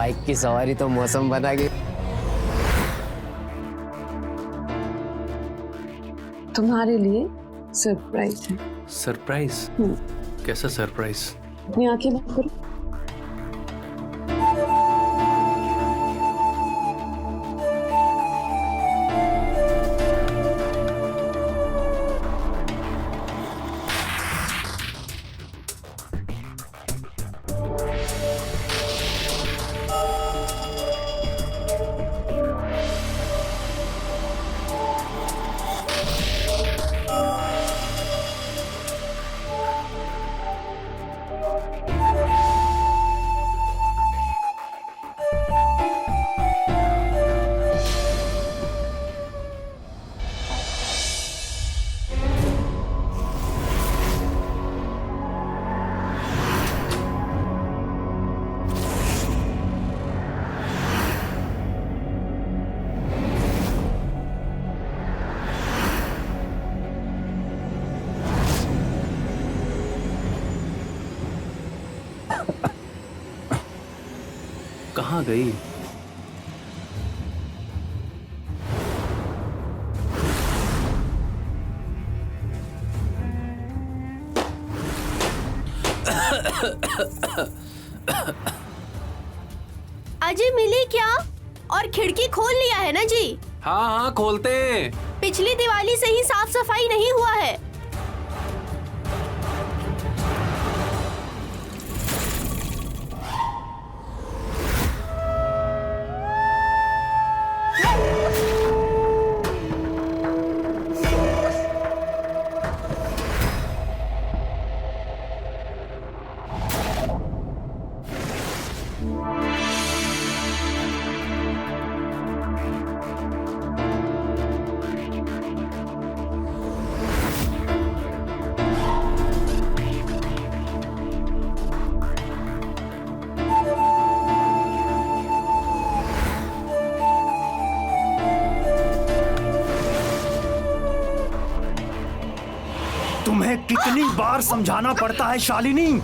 Bike की सवारी तो मौसम बना गई। तुम्हारे लिए सरप्राइज है। सरप्राइज? कैसा सरप्राइज? अपनी आंखें बंद करो। कहाँ गई? अजय मिली क्या? और खिड़की खोल लिया है ना जी? हाँ हाँ खोलते हैं। पिछली दिवाली से ही साफ सफाई नहीं हुआ है। तुम्हें कितनी बार समझाना पड़ता है शालिनी,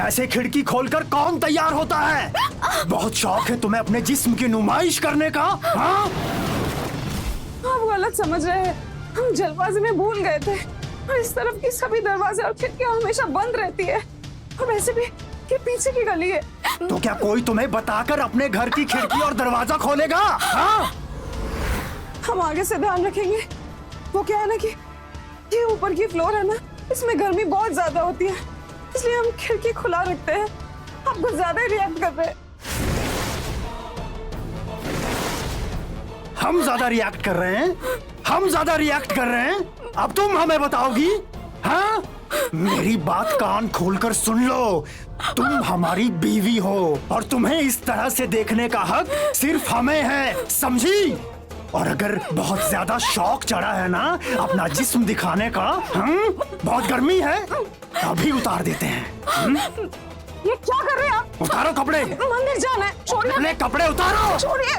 ऐसे खिड़की खोलकर कौन तैयार होता है? बहुत शौक है तुम्हें अपने जिस्म की नुमाइश करने का। हाँ? आप गलत समझ रहे हैं, हम जल्दबाजी में भूल गए थे। और इस तरफ की सभी दरवाजे और खिड़कियां हमेशा बंद रहती है, और वैसे भी ये पीछे की गली है। तो क्या कोई तुम्हें बताकर अपने घर की खिड़की और दरवाजा खोलेगा? हाँ? हम आगे से ध्यान रखेंगे। वो क्या है ना कि ये ऊपर की फ्लोर है ना, इसमें गर्मी बहुत ज्यादा होती है, इसलिए हम खिड़की खुला रखते हैं। आप कुछ ज्यादा ही रिएक्ट कर रहे हैं। हम ज्यादा रिएक्ट कर रहे हैं? हम ज्यादा रिएक्ट कर रहे हैं? अब तुम हमें बताओगी? हाँ? मेरी बात कान खोलकर सुन लो, तुम हमारी बीवी हो और तुम्हें इस तरह से देखने का हक सिर्फ हमें है, समझी? और अगर बहुत ज्यादा शौक चढ़ा है ना अपना जिस्म दिखाने का, बहुत गर्मी है, अभी उतार देते हैं। ये क्या कर रहे हैं आप? उतारो कपड़े। मंदिर जाना है, छोड़िए। अपने कपड़े उतारो। छोड़िए।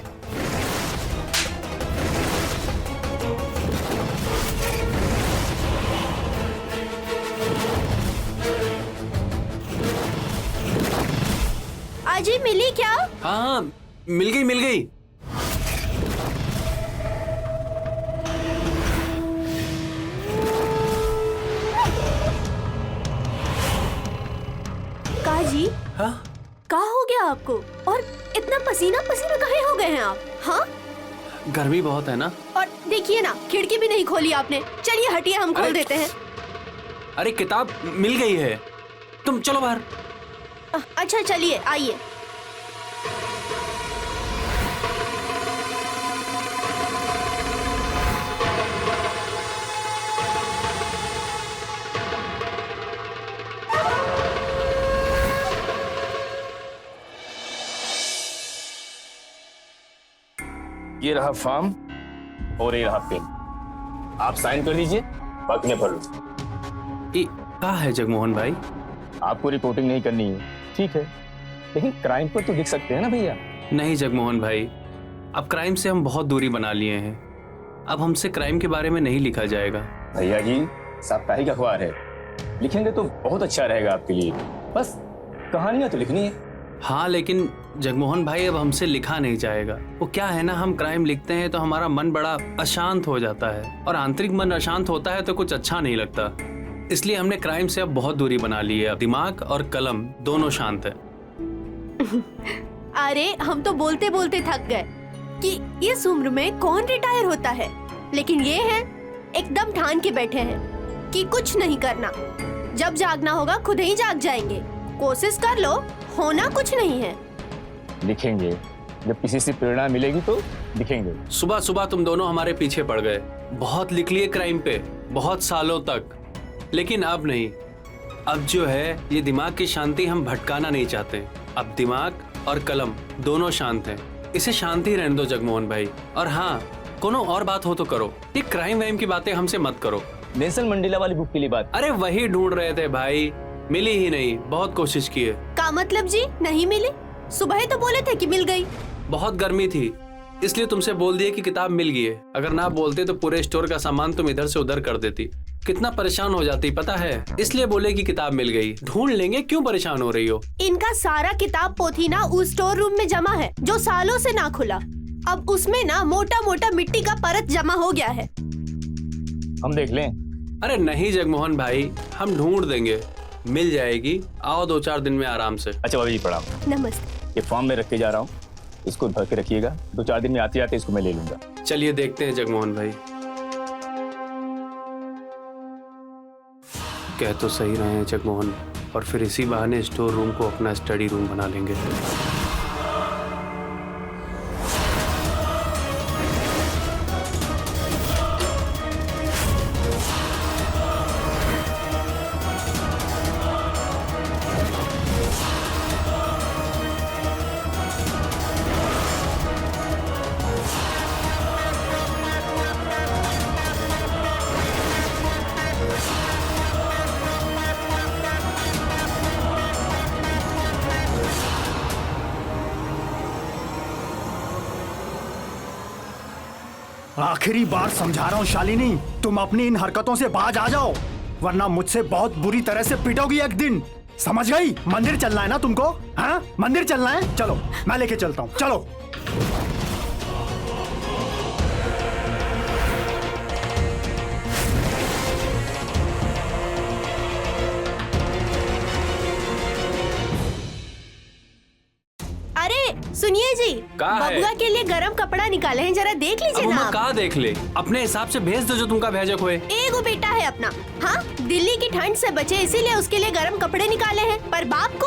अजय मिली क्या? हाँ मिल गई मिल गई। काजी, हाँ? क्या हो गया आपको? और इतना पसीना पसीना काहे हो गए हैं आप? हाँ? गर्मी बहुत है ना। और देखिए ना, खिड़की भी नहीं खोली आपने। चलिए हटिए, हम खोल देते हैं। अरे किताब मिल गई है, तुम चलो बाहर। अच्छा चलिए, आइए। ये रहा फॉर्म और ये रहा पेन, आप साइन कर दीजिए, बाकी मैं भर लूँ। क्या है जगमोहन भाई? आपको रिपोर्टिंग नहीं करनी है, ठीक है, लेकिन क्राइम पर तो लिख सकते हैं ना भैया। नहीं जगमोहन भाई, अब क्राइम से हम बहुत दूरी बना लिए हैं, अब हमसे क्राइम के बारे में नहीं लिखा जाएगा। भैया जी, साप्ताहिक अखबार है, लिखेंगे तो बहुत अच्छा रहेगा आपके लिए, बस कहानियां तो लिखनी है। हाँ, लेकिन जगमोहन भाई अब हमसे लिखा नहीं जाएगा। वो क्या है ना, हम क्राइम लिखते हैं तो हमारा मन बड़ा अशांत हो जाता है, और आंतरिक मन अशांत होता है तो कुछ अच्छा नहीं लगता। इसलिए हमने क्राइम से अब बहुत दूरी बना ली है। अब दिमाग और कलम दोनों शांत है। अरे हम तो बोलते बोलते थक गए कि इस उम्र में कौन रिटायर होता है, लेकिन ये है एकदम ठान के बैठे हैं कि कुछ नहीं करना। जब जागना होगा खुद ही जाग जाएंगे। कोशिश कर लो, होना कुछ नहीं है। लिखेंगे, जब किसी से प्रेरणा मिलेगी तो लिखेंगे। सुबह सुबह तुम दोनों हमारे पीछे पड़ गए। बहुत लिख लिए क्राइम पे, बहुत सालों तक, लेकिन अब नहीं। अब जो है ये दिमाग की शांति हम भटकाना नहीं चाहते। अब दिमाग और कलम दोनों शांत हैं। इसे शांति रहने दो जगमोहन भाई। और हाँ, कोनो और बात हो तो करो, ये क्राइम वाइम की बातें हमसे मत करो। नेल्सन मंडेला वाली बुक के लिए बात। अरे वही ढूंढ रहे थे भाई, मिली ही नहीं। बहुत कोशिश की है। का मतलब जी, नहीं मिली? सुबह ही तो बोले थे कि मिल गई। बहुत गर्मी थी, इसलिए तुमसे बोल दिया कि किताब मिल गई है। अगर ना बोलते तो पूरे स्टोर का सामान तुम इधर से उधर कर देती। कितना परेशान हो जाती पता है। इसलिए बोले कि किताब मिल गई। ढूंढ लेंगे, क्यों परेशान हो रही हो? इनका सारा किताब पोथी ना उस स्टोर रूम में जमा है जो सालों से ना खुला। अब उसमें ना मोटा मोटा मिट्टी का परत जमा हो गया है। हम देख लें। अरे नहीं जगमोहन भाई, हम ढूंढ देंगे, मिल जाएगी। आओ 2-4 दिन में आराम से। अच्छा भाभी जी प्रणाम। नमस्ते। ये फॉर्म में रख के जा रहा हूँ, इसको भर के रखिएगा। 2-4 दिन में आते आते इसको मैं ले लूंगा। चलिए देखते हैं जगमोहन भाई। कह तो सही रहे हैं जगमोहन, और फिर इसी बहाने स्टोर रूम को अपना स्टडी रूम बना लेंगे। आखिरी बार समझा रहा हूँ शालिनी, तुम अपनी इन हरकतों से बाज आ जाओ, वरना मुझसे बहुत बुरी तरह से पिटोगी एक दिन। समझ गई? मंदिर चलना है ना तुमको? हाँ, मंदिर चलना है? चलो मैं लेके चलता हूँ, चलो। सुनिए जी, का है? बबुआ के लिए गरम कपड़ा निकाले हैं, जरा देख लीजिए ना। आप कहाँ देख ले, अपने हिसाब से भेज दो जो तुमका भेजक हुए। एगो बेटा है अपना, हाँ, दिल्ली की ठंड से बचे इसीलिए उसके लिए गरम कपड़े निकाले हैं। पर बाप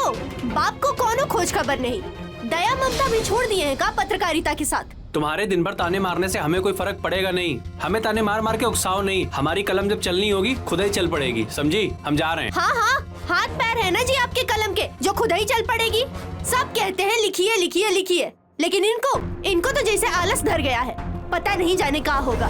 को कोनो खोज खबर नहीं। दया ममता भी छोड़ दिए हैं का पत्रकारिता के साथ। तुम्हारे दिन भर ताने मारने से हमें कोई फर्क पड़ेगा नहीं। हमें ताने मार मार के उकसाओ नहीं। हमारी कलम जब चलनी होगी खुद ही चल पड़ेगी, समझी? हम जा रहे हैं। हाँ हाँ, हाथ पैर है ना जी आपके कलम के जो खुद ही चल पड़ेगी। सब कहते हैं लिखिए लिखिए लिखिए, लेकिन इनको तो जैसे आलस धर गया है, पता नहीं जाने क्या होगा।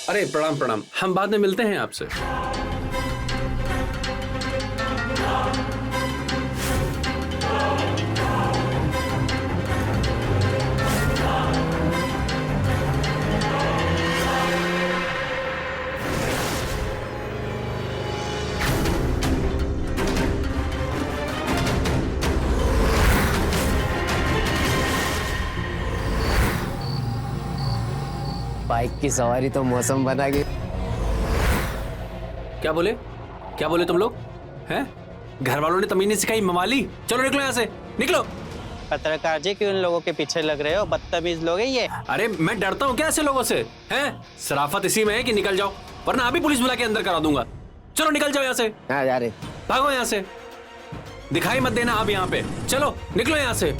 अरे प्रणाम प्रणाम, हम बाद में मिलते हैं आपसे। बाइक की सवारी तो मौसम बना गई। क्या बोले तुम लोग हैं? घर वालों ने तमीज नहीं सिखाई मवाली। चलो निकलो यहाँ से, निकलो। पत्रकार जी क्यों इन लोगों के पीछे लग रहे हो? बदतमीज लोग हैं ये। अरे मैं डरता हूँ क्या ऐसे लोगों से? हैं? शराफत इसी में है कि निकल जाओ, वरना अभी पुलिस बुला के अंदर करा दूंगा। चलो निकल जाओ यहाँ से। हाँ जा रहे। भागो यहाँ से, दिखाई मत देना आप यहाँ पे। चलो निकलो यहाँ से।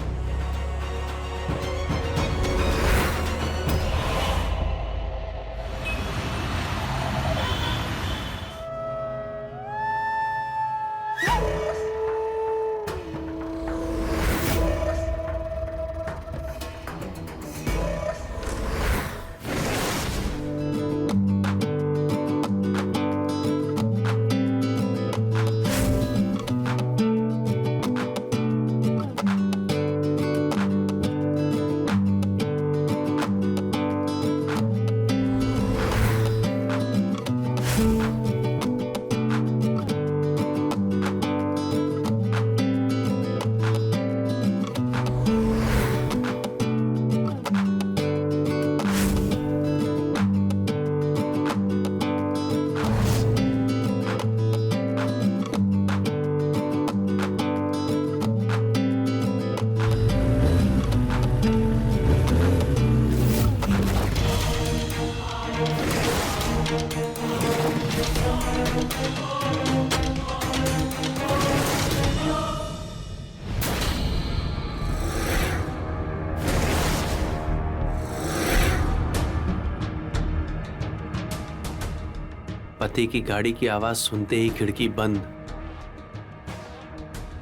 पति की गाड़ी की आवाज सुनते ही खिड़की बंद।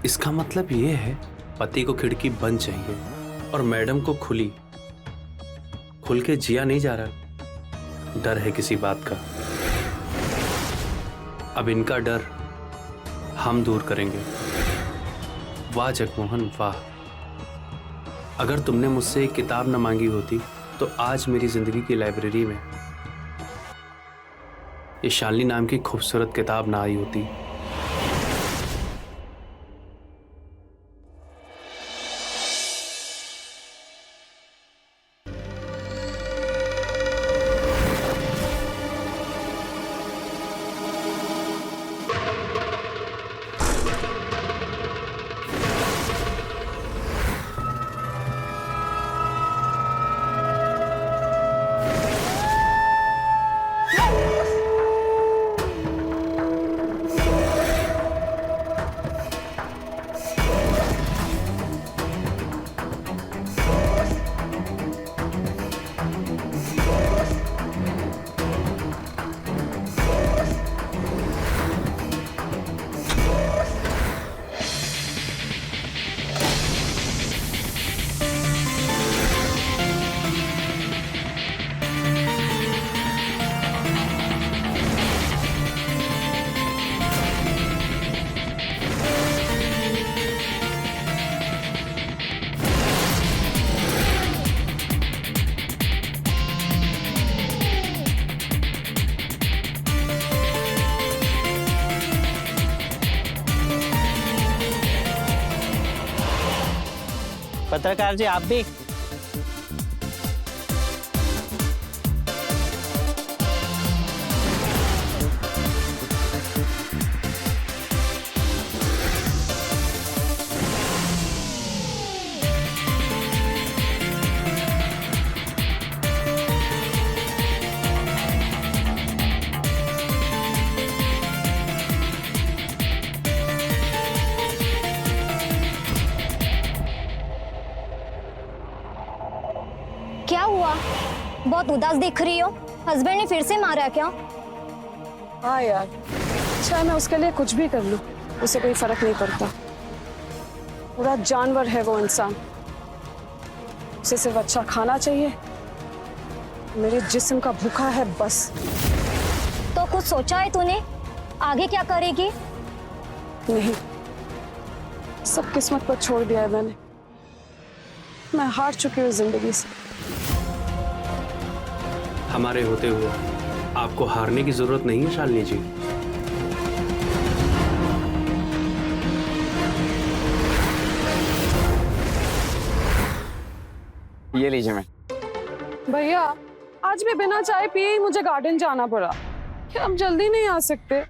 इसका मतलब ये है पति को खिड़की बंद चाहिए और मैडम को खुली। खुल के जिया नहीं जा रहा, डर है किसी बात का। अब इनका डर हम दूर करेंगे। वाह जगमोहन वाह, अगर तुमने मुझसे एक किताब न मांगी होती तो आज मेरी जिंदगी की लाइब्रेरी में ये शालिनी नाम की खूबसूरत किताब ना आई होती। पत्रकार जी आप भी। क्या हुआ? बहुत उदास दिख रही हो। हस्बैंड ने फिर से मारा क्या? हाँ यार, चाहे मैं उसके लिए कुछ भी कर लूं, उसे कोई फर्क नहीं पड़ता। पूरा जानवर है वो इंसान। उसे सिर्फ अच्छा खाना चाहिए, मेरे जिस्म का भूखा है बस। तो कुछ सोचा है तूने? आगे क्या करेगी? नहीं, सब किस्मत पर छोड़ दिया है मैंने। मैं हार चुकी हूँ जिंदगी से। हमारे होते हुए आपको हारने की जरूरत नहीं है शालिनी जी। ये लीजिए मैं। भैया, आज भी बिना चाय पिए ही मुझे गार्डन जाना पड़ा। क्या आप जल्दी नहीं आ सकते?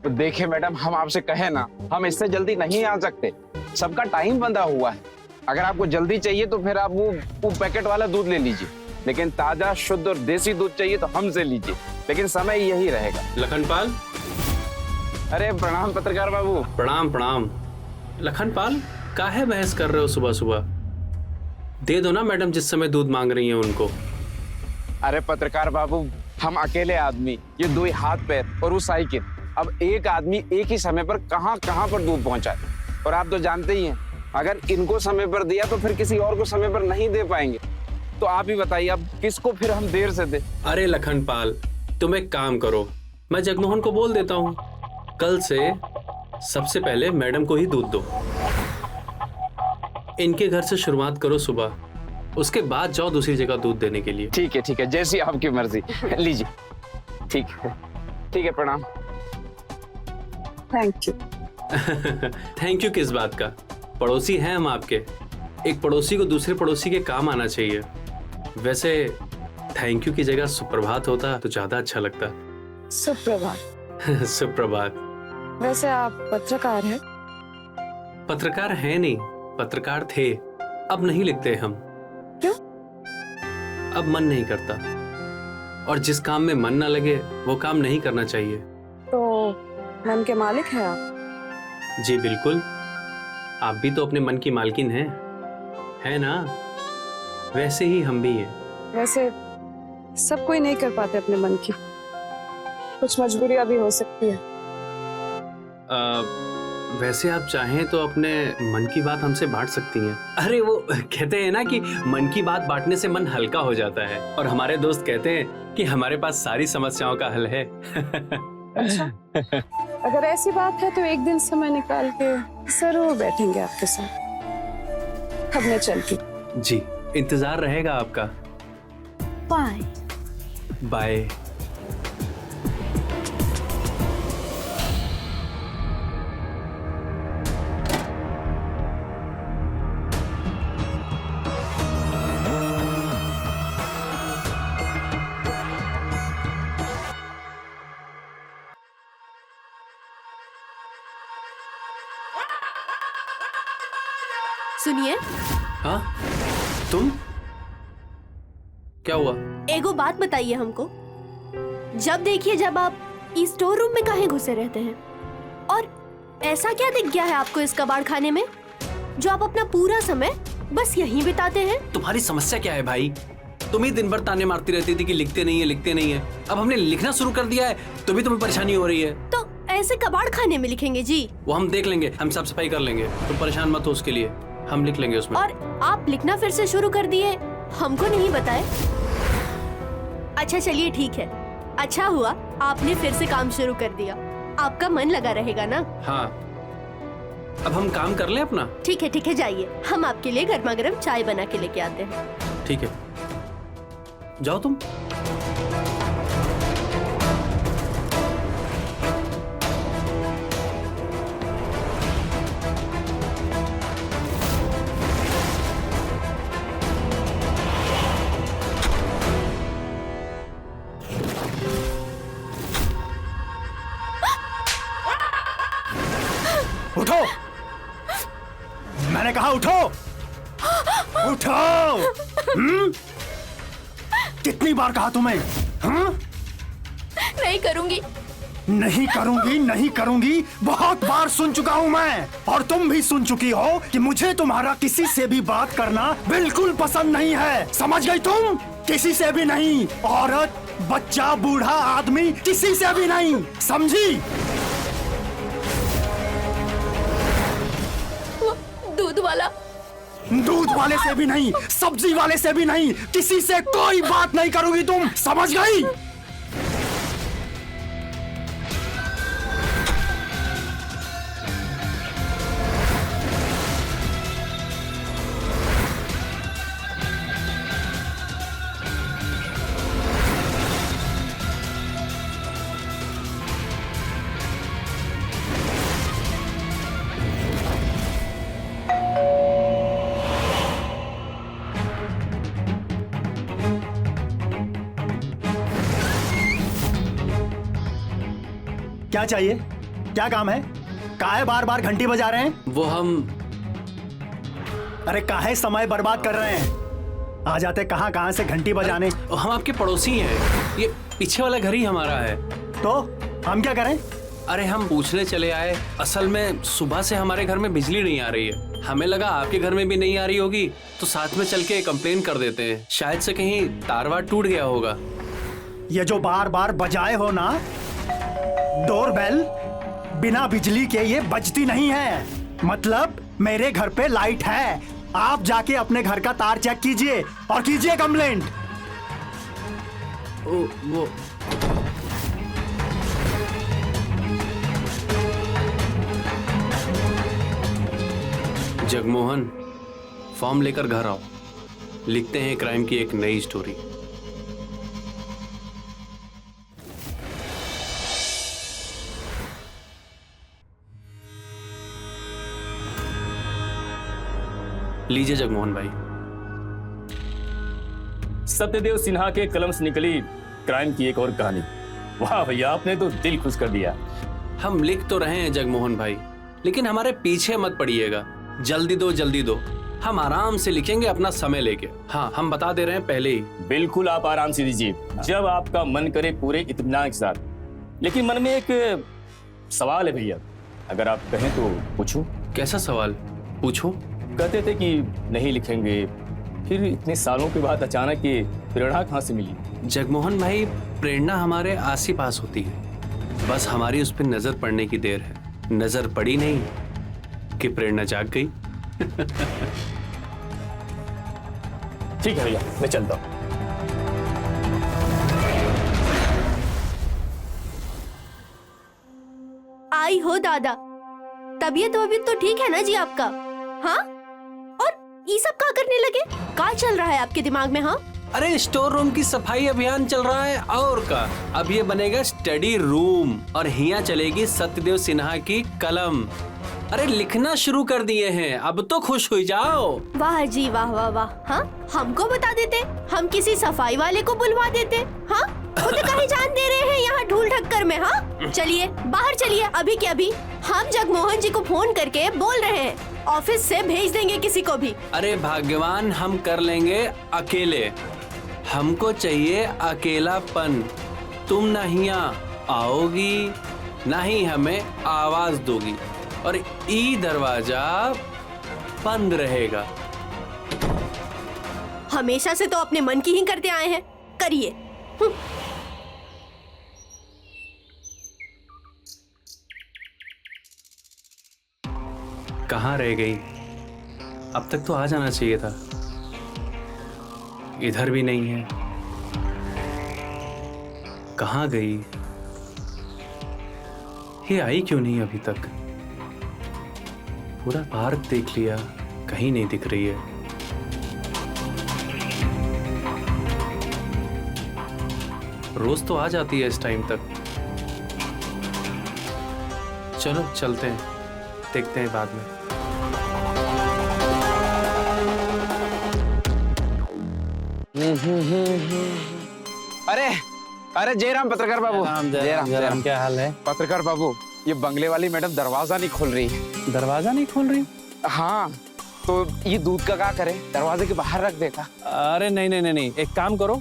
तो देखिए मैडम, हम आपसे कहे ना, हम इससे जल्दी नहीं आ सकते। सबका टाइम बंधा हुआ है। अगर आपको जल्दी चाहिए तो फिर आप वो पैकेट वाला दूध ले लीजिए, लेकिन ताजा शुद्ध और देसी दूध चाहिए तो हमसे लीजिए, लेकिन समय यही रहेगा। लखनपाल। अरे प्रणाम पत्रकार बाबू। प्रणाम प्रणाम। लखनपाल, काहे बहस कर रहे हो सुबह सुबह? दे दो ना मैडम जिस समय दूध मांग रही हैं उनको। अरे पत्रकार बाबू, हम अकेले आदमी, ये 2 हाथ पैर और वो साइकिल। अब एक आदमी एक ही समय पर कहाँ कहाँ पर दूध पहुंचाए, और आप तो जानते ही हैं, अगर इनको समय पर दिया तो फिर किसी और को समय पर नहीं दे पाएंगे। तो आप ही बताइए, अब किसको फिर हम देर से दे? अरे लखनपाल, तुम एक काम करो, मैं जगमोहन को बोल देता हूँ, कल से सबसे पहले मैडम को ही दूध दो। इनके घर से शुरुआत करो सुबह, उसके बाद जाओ दूसरी जगह दूध देने के लिए। ठीक है, जैसी आपकी मर्जी। लीजिए। ठीक है, प्रणाम। Thank you. थैंक यू किस बात का? पड़ोसी हैं हम आपके। एक पड़ोसी को दूसरे पड़ोसी के काम आना चाहिए। वैसे थैंक यू की जगह सुप्रभात होता तो ज्यादा अच्छा लगता। सुप्रभात। सुप्रभात। वैसे आप पत्रकार हैं? पत्रकार हैं नहीं, पत्रकार थे, अब नहीं लिखते हम। क्यों? अब मन नहीं करता, और जिस काम में मन ना लगे वो काम नहीं करना चाहिए। तो मन के मालिक हैं आप? जी बिल्कुल, आप भी तो अपने मन की मालकिन हैं, है ना? वैसे ही हम भी हैं। वैसे सब कोई नहीं कर पाते अपने मन की। कुछ मजबूरियां भी हो सकती है। वैसे आप चाहें तो अपने मन की बात हमसे बांट सकती हैं। अरे वो कहते हैं ना कि मन की बात बांटने से मन हल्का हो जाता है, और हमारे दोस्त कहते हैं कि हमारे पास सारी समस्याओं का हल है। अच्छा, अगर ऐसी बात है तो एक दिन समय निकाल के जरूर बैठेंगे आपके साथ। अब मैं चलती। जी, इंतजार रहेगा आपका। बाय। बाय। सुनिए, हाँ, तुम? क्या हुआ? एगो बात बताइए हमको। जब देखिए जब आप इस स्टोर रूम में काहे घुसे रहते हैं, और ऐसा क्या दिख गया है आपको इस कबाड़ खाने में जो आप अपना पूरा समय बस यहीं बिताते हैं? तुम्हारी समस्या क्या है भाई? तुम ही दिन भर ताने मारती रहती थी कि लिखते नहीं है, लिखते नहीं है। अब हमने लिखना शुरू कर दिया है तो भी तुम्हें परेशानी हो रही है। तो ऐसे कबाड़ खाने में लिखेंगे जी? वो हम देख लेंगे, हम साफ सफाई कर लेंगे, तुम परेशान मत हो उसके लिए, हम लिख लेंगे उसमें। और आप लिखना फिर से शुरू कर दिए, हमको नहीं बताए? अच्छा चलिए ठीक है, अच्छा हुआ आपने फिर से काम शुरू कर दिया, आपका मन लगा रहेगा ना? हाँ, अब हम काम कर लें अपना। ठीक है जाइए, हम आपके लिए गर्मा गर्म चाय बना के लेके आते हैं। ठीक है, जाओ तुम। उठो, मैंने कहा उठो, उठो। कितनी बार कहा तुम्हें? नहीं करूंगी। नहीं करूंगी, नहीं करूंगी, बहुत बार सुन चुका हूं मैं, और तुम भी सुन चुकी हो कि मुझे तुम्हारा किसी से भी बात करना बिल्कुल पसंद नहीं है। समझ गई तुम? किसी से भी नहीं, औरत, बच्चा, बूढ़ा, आदमी, किसी से भी नहीं, समझी? दूध वाले से भी नहीं, सब्जी वाले से भी नहीं, किसी से कोई बात नहीं करोगी तुम, समझ गई? क्या चाहिए? क्या काम है? काहे बार बार घंटी बजा रहे हैं? वो हम, अरे काहे समय बर्बाद कर रहे हैं? आ जाते कहां से घंटी बजाने। हम आपके पड़ोसी हैं, ये पीछे वाला घर ही हमारा है। तो हम क्या करें? अरे हम पूछने चले आए, असल में सुबह से हमारे घर में बिजली नहीं आ रही है, हमें लगा आपके घर में भी नहीं आ रही होगी, तो साथ में चल के कंप्लेन कर देते हैं, शायद से कहीं तार वार टूट गया होगा। ये जो बार बार बजाए हो ना डोरबेल, बिना बिजली के ये बजती नहीं है। मतलब मेरे घर पे लाइट है, आप जाके अपने घर का तार चेक कीजिए और कीजिए कंप्लेंट। वो जगमोहन, फॉर्म लेकर घर आओ, लिखते हैं क्राइम की एक नई स्टोरी। लीजिए जगमोहन भाई। सत्यदेव सिन्हा के कलम से निकली क्राइम की एक और कहानी। वाह भैया, आपने तो दिल खुश कर दिया। हम लिख तो रहे हैं जगमोहन भाई, लेकिन हमारे पीछे मत पड़िएगा, जल्दी दो जल्दी दो, हम आराम से लिखेंगे अपना समय लेके। हाँ, हम बता दे रहे हैं पहले ही। बिल्कुल, आप आराम से दीजिए, जब आपका मन करे, पूरे इत्मीनान के साथ। लेकिन मन में एक सवाल है भैया, अगर आप कहें तो पूछूं? कैसा सवाल? पूछो। कहते थे कि नहीं लिखेंगे, फिर इतने सालों के बाद अचानक ये प्रेरणा कहाँ से मिली? जगमोहन भाई, प्रेरणा हमारे आस ही पास होती है। बस हमारी उस पर नजर पड़ने की देर है। नजर पड़ी नहीं कि प्रेरणा जाग गई। ठीक है भैया, मैं चलता हूँ। आई हो दादा, तबीयत वबीयत तो ठीक है ना जी आपका? हाँ, और ये सब क्या करने लगे? क्या चल रहा है आपके दिमाग में? हाँ, अरे स्टोर रूम की सफाई अभियान चल रहा है और का। अब ये बनेगा स्टडी रूम और हिया चलेगी सत्यदेव सिन्हा की कलम। अरे लिखना शुरू कर दिए हैं, अब तो खुश हो जाओ। वाह जी वाह वाह वाह। हाँ, हमको बता देते, हम किसी सफाई वाले को बुलवा देते। हाँ, खुद कहीं जान दे रहे हैं यहाँ ढूल ढक्कर में। हाँ, चलिए बाहर चलिए, अभी के अभी हम जगमोहन जी को फोन करके बोल रहे हैं, ऑफिस से भेज देंगे किसी को भी। अरे भाग्यवान, हम कर लेंगे अकेले। हमको चाहिए अकेलापन। तुम ना यहाँ आओगी ना ही हमें आवाज दोगी और ई दरवाजा बंद रहेगा। हमेशा से तो अपने मन की ही करते आए हैं, करिए। कहाँ रह गई? अब तक तो आ जाना चाहिए था। इधर भी नहीं है। कहाँ गई? ये आई क्यों नहीं अभी तक? पूरा पार्क देख लिया, कहीं नहीं दिख रही है। रोज तो आ जाती है इस टाइम तक। चलो चलते हैं, देखते हैं बाद में। अरे अरे जयराम पत्रकार बाबू। जयराम, क्या हाल है? पत्रकार बाबू, ये बंगले वाली मैडम दरवाजा नहीं खोल रही है। दरवाजा नहीं खोल रही? हाँ, तो ये दूध का क्या करे? दरवाजे के बाहर रख देगा। अरे नहीं नहीं नहीं नहीं, एक काम करो,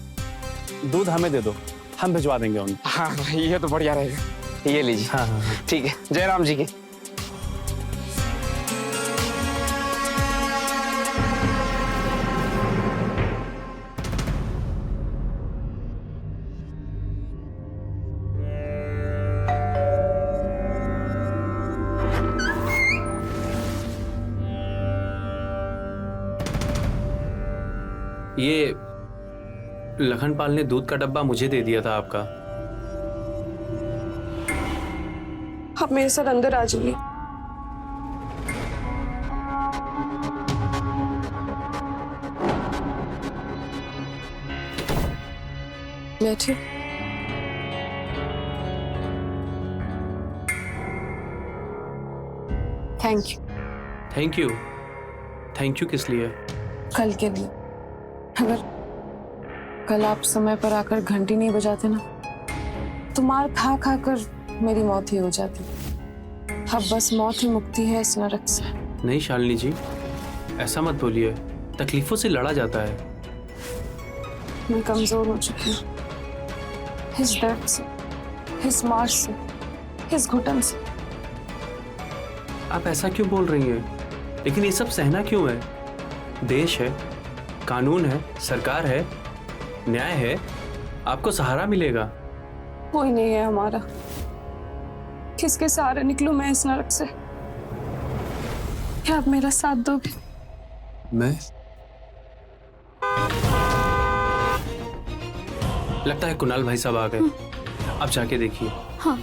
दूध हमें दे दो, हम भिजवा देंगे उन्हें। हाँ, ये तो बढ़िया रहेगा। ये लीजिए। हाँ हाँ हाँ। ठीक है, जयराम जी की। ये लखनपाल ने दूध का डब्बा मुझे दे दिया था आपका। आप मेरे साथ अंदर आ जाइए। बैठिए। Thank you. Thank you. Thank you किस लिए? कल के लिए। अगर कल आप समय पर आकर घंटी नहीं बजाते ना, तो मार खा खा कर मेरी मौत ही हो जाती। अब बस मौत ही मुक्ति है इस नरक से। नहीं शालिनी जी, ऐसा मत बोलिए, तकलीफों से लड़ा जाता है। मैं कमजोर हो चुकी हूँ, इस दर्द से, इस मार से, इस घुटन से। आप ऐसा क्यों बोल रही हैं? लेकिन ये सब सहना क्यों है? देश है, कानून है, सरकार है, न्याय है, आपको सहारा मिलेगा। कोई नहीं है हमारा। किसके सहारे निकलूं मैं इस नरक से? क्या आप मेरा साथ दोगे? मैं? लगता है कुणाल भाई साहब आ गए। आप जाके देखिए। हाँ।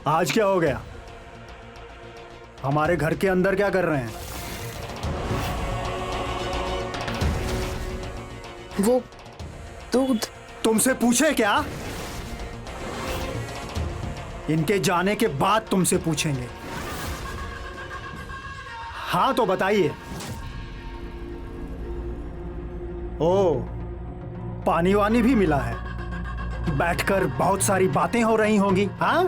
आज क्या हो गया? हमारे घर के अंदर क्या कर रहे हैं? वो दूध। तुमसे पूछे क्या? इनके जाने के बाद तुमसे पूछेंगे। हाँ तो बताइए। ओ, पानी वानी भी मिला है। बैठकर बहुत सारी बातें हो रही होंगी। हाँ,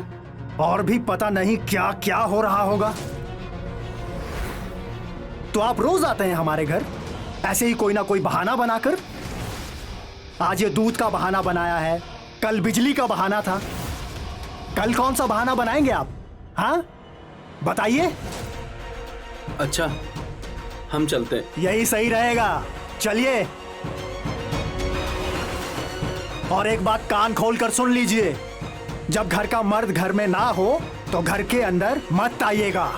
और भी पता नहीं क्या क्या हो रहा होगा। तो आप रोज आते हैं हमारे घर ऐसे ही कोई ना कोई बहाना बनाकर। आज ये दूध का बहाना बनाया है, कल बिजली का बहाना था, कल कौन सा बहाना बनाएंगे आप? हाँ बताइए। अच्छा, हम चलते हैं। यही सही रहेगा, चलिए। और एक बात कान खोलकर सुन लीजिए, जब घर का मर्द घर में ना हो तो घर के अंदर मत आइएगा,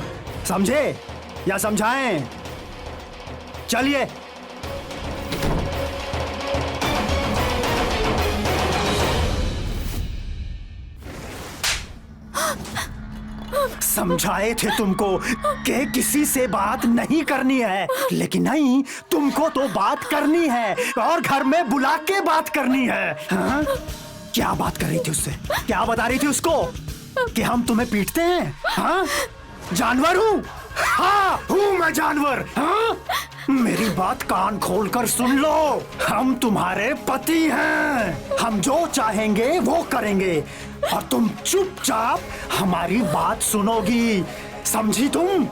समझे या समझाएं? चलिए। समझाए थे तुमको कि किसी से बात नहीं करनी है, लेकिन नहीं, तुमको तो बात करनी है और घर में बुला के बात करनी है। हाँ? क्या बात कर रही थी उससे? क्या बता रही थी उसको कि हम तुम्हें पीटते हैं? हाँ? जानवर हूँ? हाँ, हूँ मैं जानवर। हाँ? मेरी बात कान खोलकर सुन लो, हम तुम्हारे पति हैं, हम जो चाहेंगे वो करेंगे और तुम चुपचाप हमारी बात सुनोगी, समझी तुम?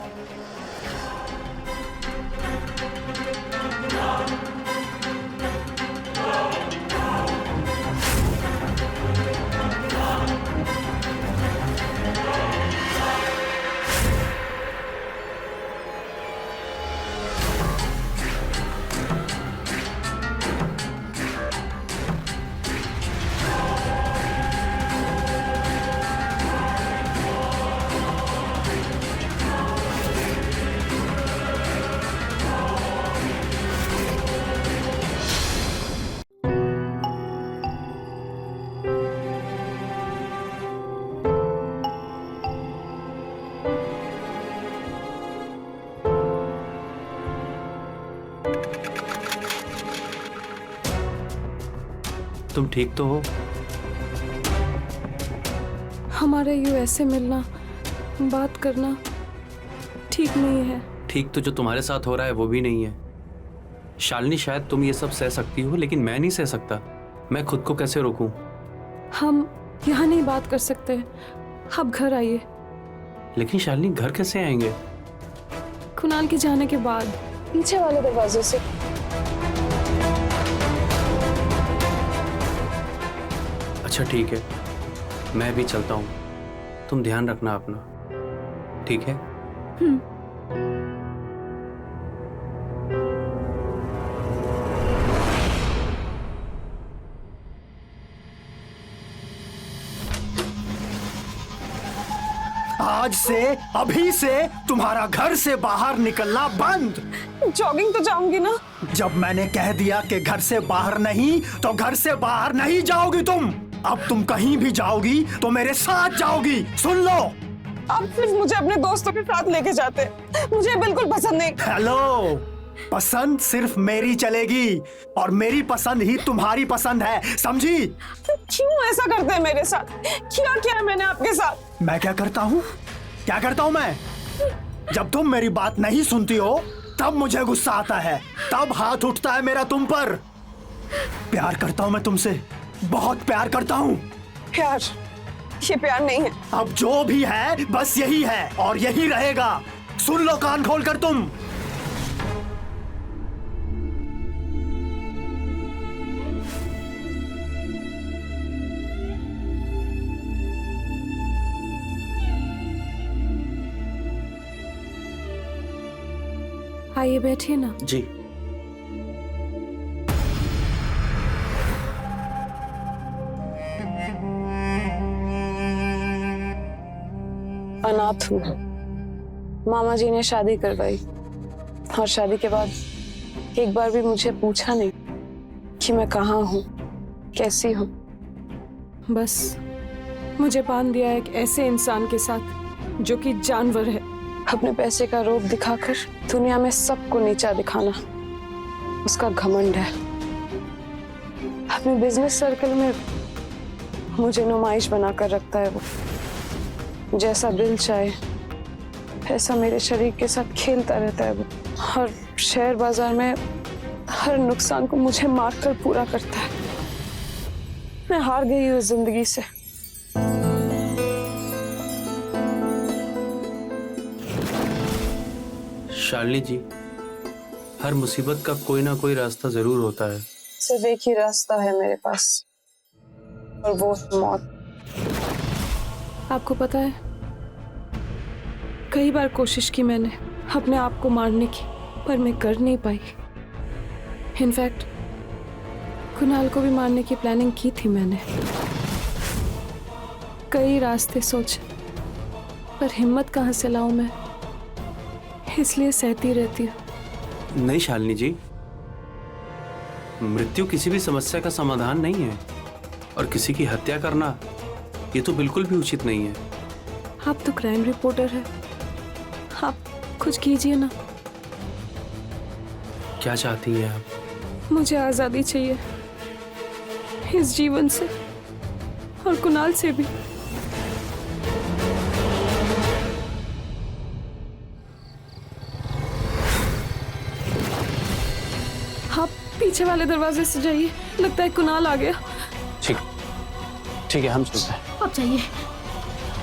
तुम ठीक तो हो? हमारा यूएसए मिलना, बात करना ठीक नहीं है। ठीक तो जो तुम्हारे साथ हो रहा है वो भी नहीं है। शालिनी, शायद तुम ये सब सह सकती हो, लेकिन मैं नहीं सह सकता। मैं खुद को कैसे रोकूं? हम यहाँ नहीं बात कर सकते, आप घर आइए। लेकिन शालिनी, घर कैसे आएंगे? कुणाल के जाने के बाद पीछे वाले दरवाजे से। अच्छा ठीक है, मैं भी चलता हूँ। तुम ध्यान रखना अपना, ठीक है? आज से, अभी से तुम्हारा घर से बाहर निकलना बंद। जॉगिंग तो जाऊंगी ना। जब मैंने कह दिया कि घर से बाहर नहीं, तो घर से बाहर नहीं जाओगी तुम। अब तुम कहीं भी जाओगी तो मेरे साथ जाओगी, सुन लो। आप प्लीज मुझे अपने दोस्तों के साथ लेके जाते, मुझे बिल्कुल पसंद नहीं। हेलो, पसंद सिर्फ मेरी चलेगी और मेरी पसंद ही तुम्हारी पसंद है, समझी? क्यों ऐसा करते हैं मेरे साथ? क्या किया मैंने आपके साथ? मैं क्या करता हूँ? क्या करता हूँ मैं? जब तुम मेरी बात नहीं सुनती हो तब मुझे गुस्सा आता है, तब हाथ उठता है मेरा तुम पर। प्यार करता हूँ मैं तुमसे, बहुत प्यार करता हूँ। प्यार? ये प्यार नहीं है। अब जो भी है बस यही है और यही रहेगा, सुन लो कान खोलकर तुम। आइए बैठिए ना। जी। अनाथ हूँ, मामा जी ने शादी करवाई और शादी के बाद एक बार भी मुझे पूछा नहीं कि मैं कहाँ हूँ, कैसी हूँ। बस मुझे बांध दिया एक ऐसे इंसान के साथ जो कि जानवर है। अपने पैसे का रोब दिखाकर दुनिया में सबको नीचा दिखाना उसका घमंड है। अपने बिजनेस सर्कल में मुझे नुमाइश बनाकर रखता है वो। जैसा दिल चाहे ऐसा मेरे शरीर के साथ खेलता रहता है वो, और शेयर बाजार में हर नुकसान को मुझे मारकर पूरा करता है। मैं हार गई हूँ जिंदगी से। शालिनी जी, हर मुसीबत का कोई ना कोई रास्ता जरूर होता है। सिर्फ एक ही रास्ता है मेरे पास, और वो मौत। आपको पता है, कई बार कोशिश की मैंने अपने आप को मारने की, पर मैं कर नहीं पाई। इनफैक्ट कुणाल को भी मारने की प्लानिंग की थी मैंने। कई रास्ते सोचे, पर हिम्मत कहाँ से लाऊं मैं, इसलिए सहती रहती हूँ। नहीं शालिनी जी, मृत्यु किसी भी समस्या का समाधान नहीं है, और किसी की हत्या करना ये तो बिल्कुल भी उचित नहीं है। आप तो क्राइम रिपोर्टर है, आप कुछ कीजिए ना। क्या चाहती हैं आप? मुझे आजादी चाहिए इस जीवन से और कुणाल से भी। आप पीछे वाले दरवाजे से जाइए, लगता है कुणाल आ गया। ठीक ठीक है, हम चलते हैं। अब चाहिए।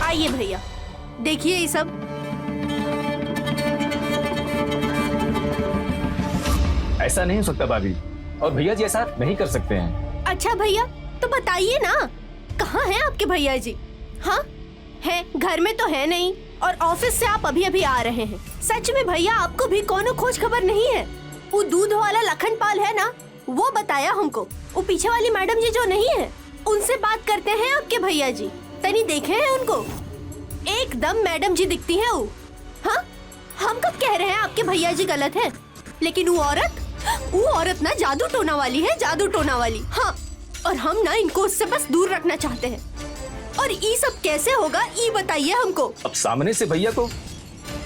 आइए भैया, देखिए ये सब। ऐसा नहीं हो सकता भाभी, और भैया जी ऐसा नहीं कर सकते हैं। अच्छा भैया, तो बताइए ना, कहाँ हैं आपके भैया जी? हाँ है, घर में तो है नहीं, और ऑफिस से आप अभी अभी आ रहे हैं। सच में भैया, आपको भी कोनो खोज खबर नहीं है? वो दूध वाला लखन पाल है ना, वो बताया हमको। वो पीछे वाली मैडम जी जो नहीं है, उनसे बात करते हैं आपके भैया जी। तनी देखे हैं उनको? एकदम मैडम जी दिखती है वो। हाँ, हम कब कह रहे हैं आपके भैया जी गलत है? लेकिन वो औरत ना जादू टोना वाली है, जादू टोना वाली। हाँ, और हम ना इनको उससे बस दूर रखना चाहते हैं। और ये सब कैसे होगा, ये बताइए हमको। अब सामने से भैया को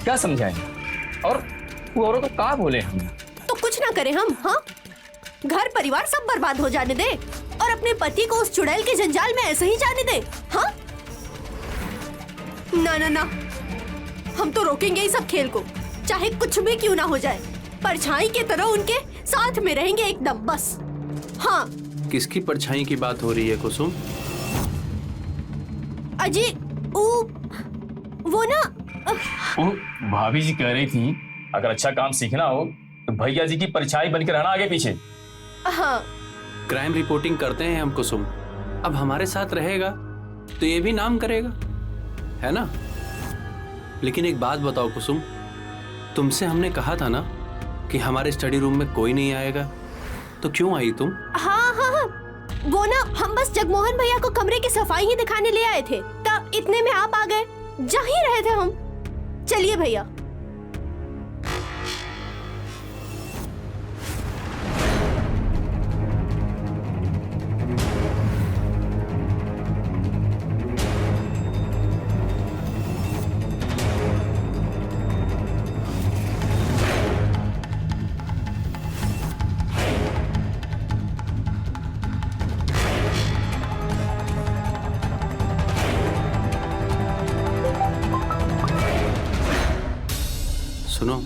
क्या समझाएं, और वो औरत को क्या बोले हम? तो कुछ ना करें हम। हाँ, घर परिवार सब बर्बाद हो जाने दे, और अपने पति को उस चुड़ैल के जंजाल में ऐसे ही जाने दे। हाँ, ना ना ना, हम तो रोकेंगे इस सब खेल को, चाहे कुछ भी क्यों ना हो जाए। परछाई की तरह उनके साथ में रहेंगे एकदम, बस। हाँ। किसकी परछाई की बात हो रही है कुसुम? अजी, वो ना, वो भाभी जी कह रही थी, अगर अच्छा काम सीखना हो तो भैया जी की परछाई बनकर रहना आगे पीछे। हाँ, क्राइम रिपोर्टिंग करते हैं हम कुसुम। अब हमारे साथ रहेगा तो ये भी नाम करेगा, है ना? लेकिन एक बात बताओ कुसुम, तुमसे हमने कहा था ना कि हमारे स्टडी रूम में कोई नहीं आएगा, तो क्यों आई तुम? हाँ हाँ हाँ, वो ना, हम बस जगमोहन भैया को कमरे की सफाई ही दिखाने ले आए थे, तब इतने में आप आ गए। जा ही रहे थे हम। चलिए भैया। सुनो,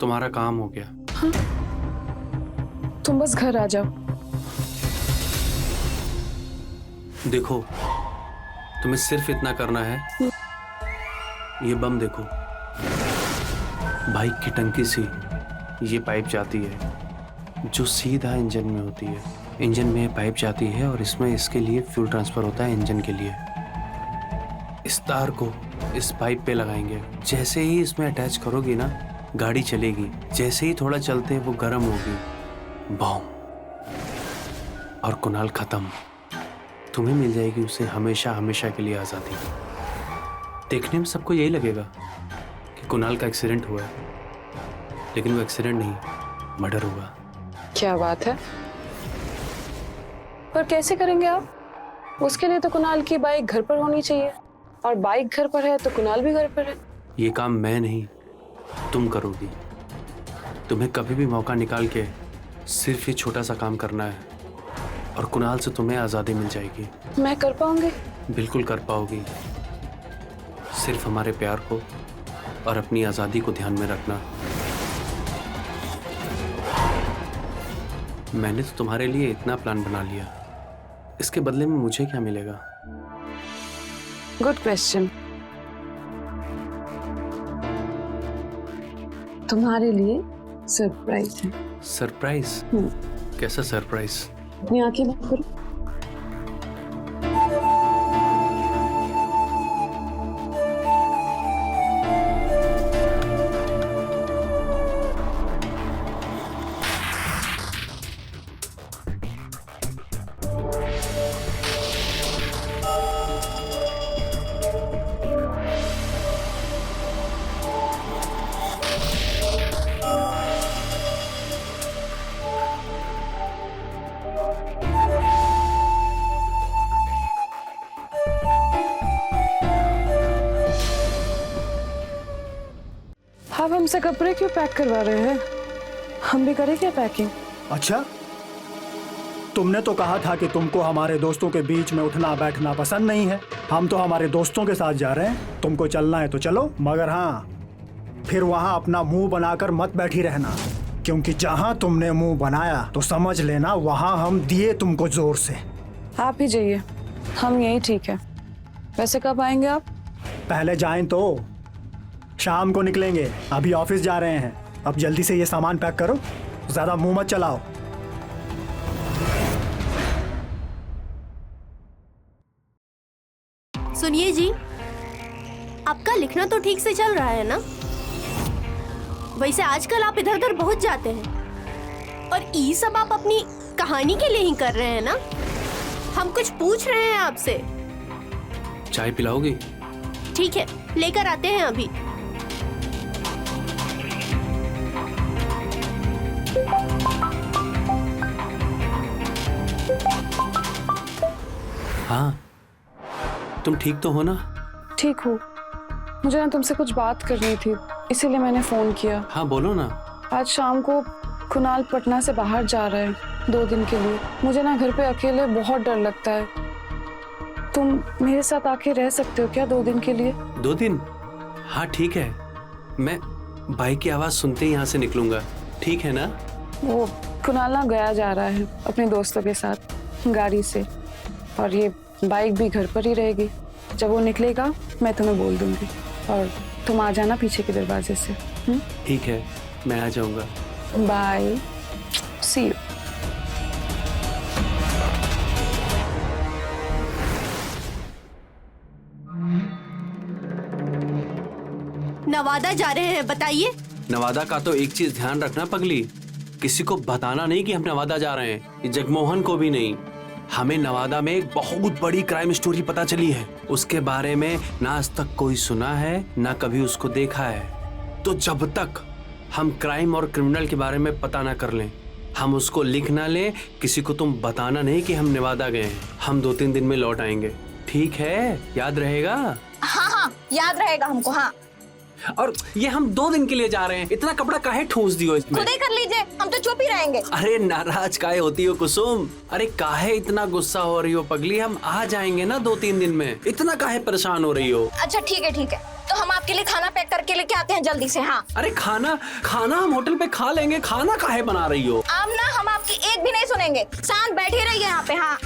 तुम्हारा काम हो गया। हाँ? तुम बस घर आ जाओ। देखो, तुम्हें सिर्फ इतना करना है, ये बम देखो, बाइक की टंकी से ये पाइप जाती है जो सीधा इंजन में होती है। इंजन में पाइप जाती है और इसमें इसके लिए फ्यूल ट्रांसफर होता है इंजन के लिए। इस तार को इस पाइप पे लगाएंगे। जैसे ही इसमें अटैच करोगी ना, गाड़ी चलेगी। जैसे ही थोड़ा चलते वो गर्म होगी, बॉम, और कुणाल खत्म। तुम्हें मिल जाएगी उसे हमेशा हमेशा के लिए आज़ादी। देखने में सबको यही लगेगा कि कुणाल का एक्सीडेंट हुआ है, लेकिन वो एक्सीडेंट नहीं, मर्डर हुआ। क्या बात है? पर कैसे करेंगे आप? उसके लिए तो कुणाल की बाइक घर पर होनी चाहिए, और बाइक घर पर है तो कुणाल भी घर पर है। ये काम मैं नहीं, तुम करोगी। तुम्हें कभी भी मौका निकाल के सिर्फ ये छोटा सा काम करना है, और कुणाल से तुम्हें आज़ादी मिल जाएगी। मैं कर पाऊंगी? बिल्कुल कर पाओगी। सिर्फ हमारे प्यार को और अपनी आज़ादी को ध्यान में रखना। मैंने तो तुम्हारे लिए इतना प्लान बना लिया, इसके बदले में मुझे क्या मिलेगा? Good question. तुम्हारे लिए सरप्राइज है। सरप्राइज? कैसा सरप्राइज? अपनी आंखें बंद करो। आप हमसे कपड़े क्यों पैक करवा रहे हैं? हम भी करें क्या पैकिंग? अच्छा, तुमने तो कहा था कि तुमको हमारे दोस्तों के बीच में उठना बैठना पसंद नहीं है। हम तो हमारे दोस्तों के साथ जा रहे हैं, तुमको चलना है तो चलो, मगर हाँ, फिर वहाँ अपना मुंह बनाकर मत बैठी रहना, क्योंकि जहाँ तुमने मुंह बनाया तो समझ लेना वहाँ हम दिए तुमको जोर से। आप ही जाइए, हम यही ठीक है। वैसे कब आएंगे आप? पहले जाएं तो शाम को निकलेंगे, अभी ऑफिस जा रहे हैं। अब जल्दी से ये सामान पैक करो, ज्यादा मुंह मत चलाओ। सुनिए जी, आपका लिखना तो ठीक से चल रहा है ना? वैसे आजकल आप इधर उधर बहुत जाते हैं, और ये सब आप अपनी कहानी के लिए ही कर रहे हैं ना? हम कुछ पूछ रहे हैं आपसे। चाय पिलाओगी? ठीक है, लेकर आते हैं अभी। हाँ, तुम ठीक तो हो ना? ठीक हूँ। मुझे ना तुमसे कुछ बात करनी थी, इसीलिए मैंने फोन किया। हाँ बोलो ना। आज शाम को कुणाल पटना से बाहर जा रहे हैं 2 दिन के लिए। मुझे ना घर पे अकेले बहुत डर लगता है। तुम मेरे साथ आके रह सकते हो क्या 2 दिन के लिए? 2 दिन? हाँ ठीक है, मैं बाइक की आवाज सुनते ही यहाँ से निकलूंगा, ठीक है ना? वो कुणाल ना गया जा रहा है अपने दोस्तों के साथ गाड़ी से, और ये बाइक भी घर पर ही रहेगी। जब वो निकलेगा मैं तुम्हें बोल दूंगी, और तुम आ जाना पीछे के दरवाजे से। ठीक है, मैं आ जाऊंगा। Bye, C you. नवादा जा रहे हैं, बताइए। नवादा का तो एक चीज ध्यान रखना पगली, किसी को बताना नहीं कि हम नवादा जा रहे हैं, ये जगमोहन को भी नहीं। हमें नवादा में एक बहुत बड़ी क्राइम स्टोरी पता चली है, उसके बारे में ना आज तक कोई सुना है ना कभी उसको देखा है। तो जब तक हम क्राइम और क्रिमिनल के बारे में पता ना कर लें, हम उसको लिख ना लें, किसी को तुम बताना नहीं कि हम नवादा गए हैं। हम 2-3 दिन में लौट आएंगे, ठीक है? याद रहेगा? हाँ हाँ, याद रहेगा हमको। हाँ, और ये हम 2 दिन के लिए जा रहे हैं, इतना कपड़ा काहे ठूस दियो इसमें? खुद ही कर लीजिए, हम तो चुप ही रहेंगे। अरे नाराज काहे होती हो कुसुम? अरे काहे इतना गुस्सा हो रही हो पगली? हम आ जाएंगे ना 2-3 दिन में, इतना काहे परेशान हो रही हो? अच्छा ठीक है, तो हम आपके लिए खाना पैक करके लेके आते हैं जल्दी से। हाँ, अरे खाना हम होटल पे खा लेंगे, खाना काहे बना रही हो? अब ना हम आपकी एक भी नहीं सुनेंगे, शांत बैठे रहिए यहाँ पे। हाँ,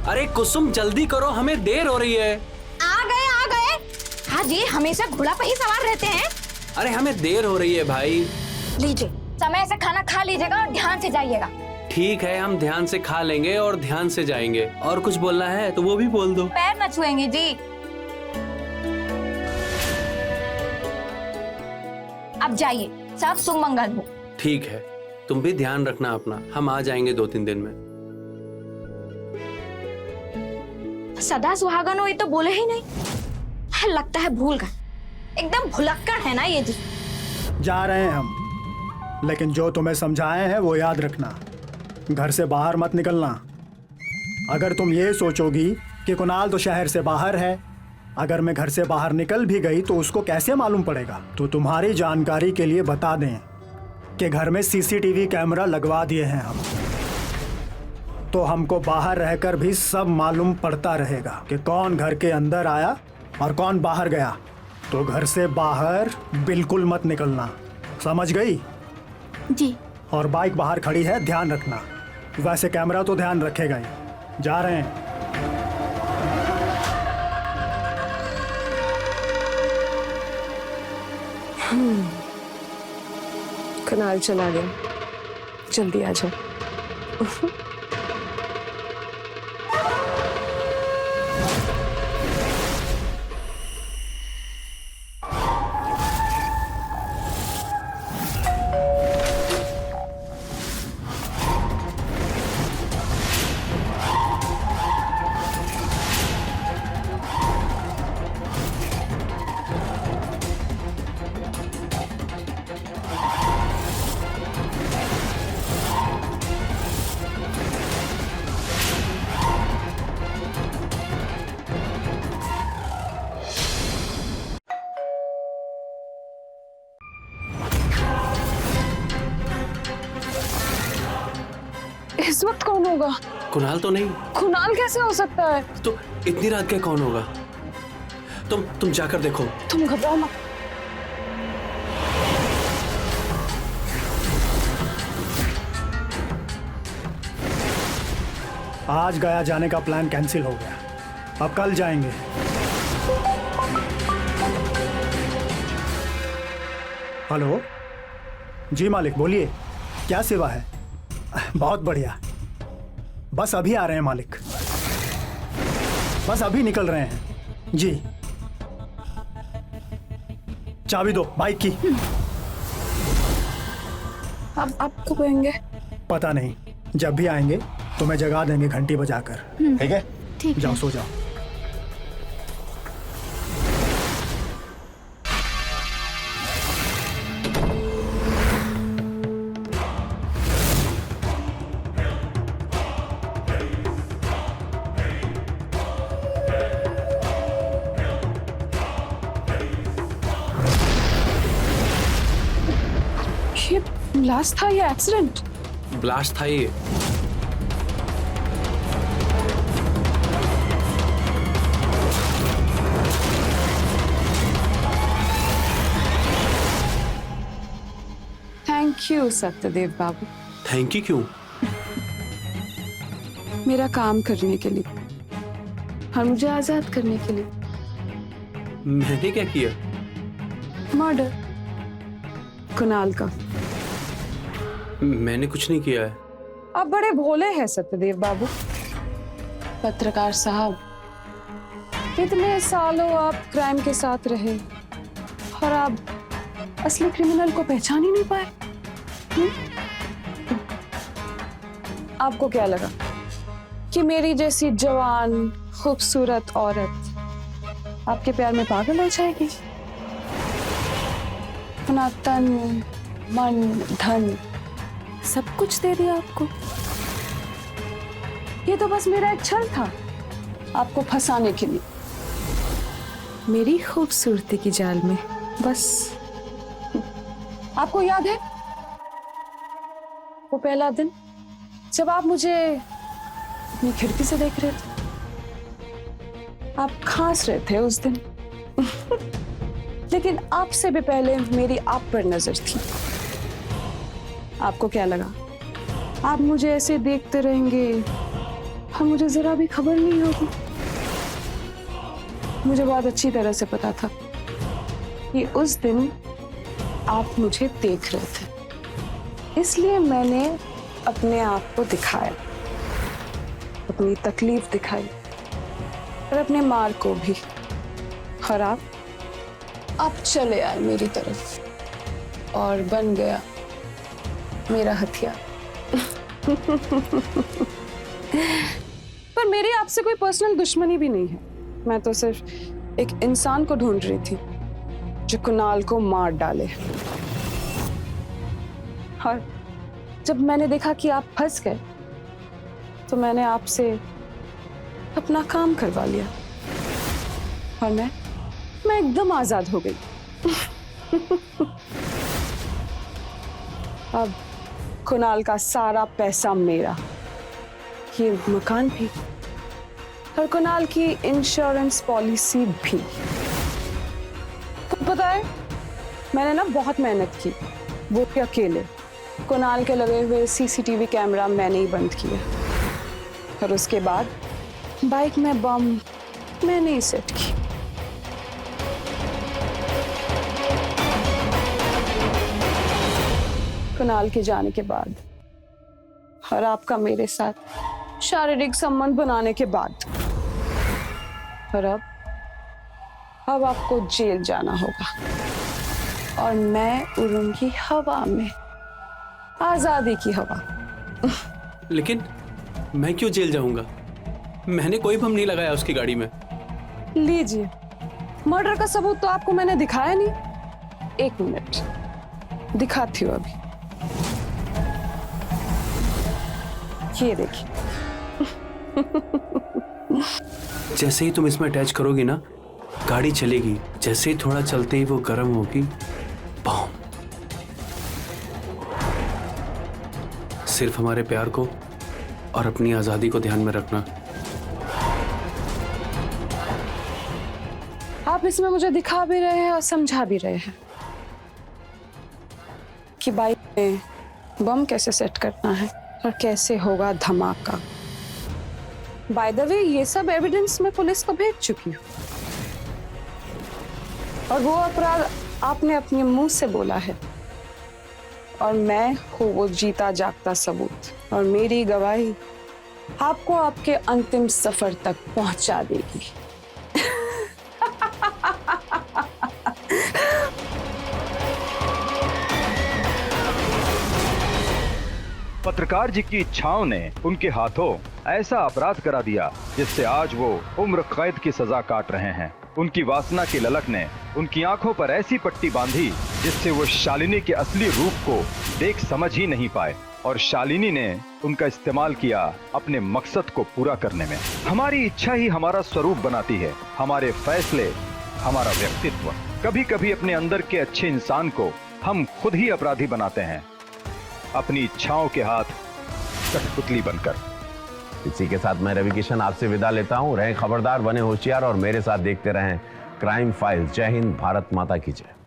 अरे कुसुम जल्दी करो, हमें देर हो रही है। आ गए। हाँ जी, हमेशा घोड़ा पे ही सवार रहते हैं। अरे हमें देर हो रही है भाई। लीजिए, समय से खाना खा लीजिएगा और ध्यान से जाइएगा। ठीक है, हम ध्यान से खा लेंगे और ध्यान से जाएंगे। और कुछ बोलना है तो वो भी बोल दो। पैर न छुएंगे जी। अब जाइए, सब सुमंगल हो। ठीक है, तुम भी ध्यान रखना अपना, हम आ जाएंगे 2-3 दिन में। सदा सुहागन हो ये तो बोले ही नहीं, लगता है भूल गए। एकदम भुलक्कड़ है ना ये जी। जा रहे हैं हम, लेकिन जो तुम्हें समझाए हैं वो याद रखना, घर से बाहर मत निकलना। अगर तुम ये सोचोगी कि कुणाल तो शहर से बाहर है, अगर मैं घर से बाहर निकल भी गई तो उसको कैसे मालूम पड़ेगा? तो तुम्हारी जानकारी के लिए बता दें कि घर में सीसीटीवी कैमरा लगवा दिए हैं हम, तो हमको बाहर रहकर भी सब मालूम पड़ता रहेगा कि कौन घर के अंदर आया और कौन बाहर गया। तो घर से बाहर बिल्कुल मत निकलना, समझ गई? जी। और बाइक बाहर खड़ी है, ध्यान रखना। वैसे कैमरा तो ध्यान रखेगा ही। जा रहे हैं। कुणाल चला गया, जल्दी आ जाओ। इस वक्त कौन होगा? कुणाल तो नहीं कुणाल कैसे हो सकता है? तो इतनी रात के कौन होगा? तुम जाकर देखो। तुम घबराओ मत। आज गया जाने का प्लान कैंसिल हो गया, अब कल जाएंगे। हेलो जी मालिक, बोलिए क्या सेवा है? बहुत बढ़िया, बस अभी आ रहे हैं मालिक, बस अभी निकल रहे हैं जी। चाबी दो बाइक की। अब आप कब आएंगे? पता नहीं, जब भी आएंगे तुम्हें जगा देंगे घंटी बजाकर। ठीक है, ठीक है। जाओ सो जाओ। ये ब्लास्ट था या एक्सीडेंट? ब्लास्ट था ये। Thank you Satyadev Babu, thank you क्यों? मेरा काम करने के लिए और मुझे आजाद करने के लिए। मैंने क्या किया? मर्डर कुणाल का। मैंने कुछ नहीं किया है। आप बड़े भोले हैं सत्यदेव बाबू। पत्रकार साहब, कितने सालों आप क्राइम के साथ रहे और आप असली क्रिमिनल को पहचान ही नहीं पाए। आपको क्या लगा कि मेरी जैसी जवान खूबसूरत औरत आपके प्यार में पागल हो जाएगी? अपना तन मन धन सब कुछ दे दिया आपको। ये तो बस मेरा एक छल था आपको फंसाने के लिए, मेरी खूबसूरती की जाल में। बस आपको याद है वो पहला दिन जब आप मुझे अपनी खिड़की से देख रहे थे? आप खांस रहे थे उस दिन लेकिन आपसे भी पहले मेरी आप पर नजर थी। आपको क्या लगा आप मुझे ऐसे देखते रहेंगे और मुझे जरा भी खबर नहीं होगी? मुझे बहुत अच्छी तरह से पता था कि उस दिन आप मुझे देख रहे थे, इसलिए मैंने अपने आप को दिखाया, अपनी तकलीफ दिखाई और अपने मार को भी। और आप चले आए मेरी तरफ और बन गया मेरा हथियार। पर मेरी आपसे कोई पर्सनल दुश्मनी भी नहीं है। मैं तो सिर्फ एक इंसान को ढूंढ रही थी जो कुणाल को मार डाले। और जब मैंने देखा कि आप फंस गए तो मैंने आपसे अपना काम करवा लिया और मैं एकदम आजाद हो गई। अब कुणाल का सारा पैसा मेरा, ये मकान भी और कुणाल की इंश्योरेंस पॉलिसी भी। तो पता है मैंने ना बहुत मेहनत की, वो भी अकेले। कुणाल के लगे हुए सीसीटीवी कैमरा मैंने ही बंद किया और उसके बाद बाइक में बम मैंने ही सेट की। कुणाल के जाने के बाद और आपका मेरे साथ शारीरिक संबंध बनाने के बाद और अब आपको जेल जाना होगा और मैं उड़ूंगी हवा में, आजादी की हवा। लेकिन मैं क्यों जेल जाऊंगा? मैंने कोई बम नहीं लगाया उसकी गाड़ी में। लीजिए, मर्डर का सबूत तो आपको मैंने दिखाया नहीं। एक मिनट दिखाती हूँ अभी, ये देखिए। जैसे ही तुम इसमें अटैच करोगी ना, गाड़ी चलेगी। जैसे ही थोड़ा चलते ही वो गर्म होगी, बम। सिर्फ हमारे प्यार को और अपनी आजादी को ध्यान में रखना। आप इसमें मुझे दिखा भी रहे हैं और समझा भी रहे हैं कि बाइक में बम कैसे सेट करना है और कैसे होगा धमाका। बाय द वे, ये सब एविडेंस मैं पुलिस को भेज चुकी हूँ और वो अपराध आपने अपने मुंह से बोला है और मैं हूँ वो जीता जागता सबूत, और मेरी गवाही आपको आपके अंतिम सफर तक पहुंचा देगी। पत्रकार जी की इच्छाओं ने उनके हाथों ऐसा अपराध करा दिया जिससे आज वो उम्र कैद की सजा काट रहे हैं। उनकी वासना की ललक ने उनकी आंखों पर ऐसी पट्टी बांधी जिससे वो शालिनी के असली रूप को देख समझ ही नहीं पाए, और शालिनी ने उनका इस्तेमाल किया अपने मकसद को पूरा करने में। हमारी इच्छा ही हमारा स्वरूप बनाती है, हमारे फैसले हमारा व्यक्तित्व। कभी कभी अपने अंदर के अच्छे इंसान को हम खुद ही अपराधी बनाते हैं, अपनी इच्छाओं के हाथ कठपुतली बनकर। इसी के साथ मैं रवि किशन आपसे विदा लेता हूं। रहें खबरदार, बने होशियार और मेरे साथ देखते रहें क्राइम फाइल्स। जय हिंद, भारत माता की जय।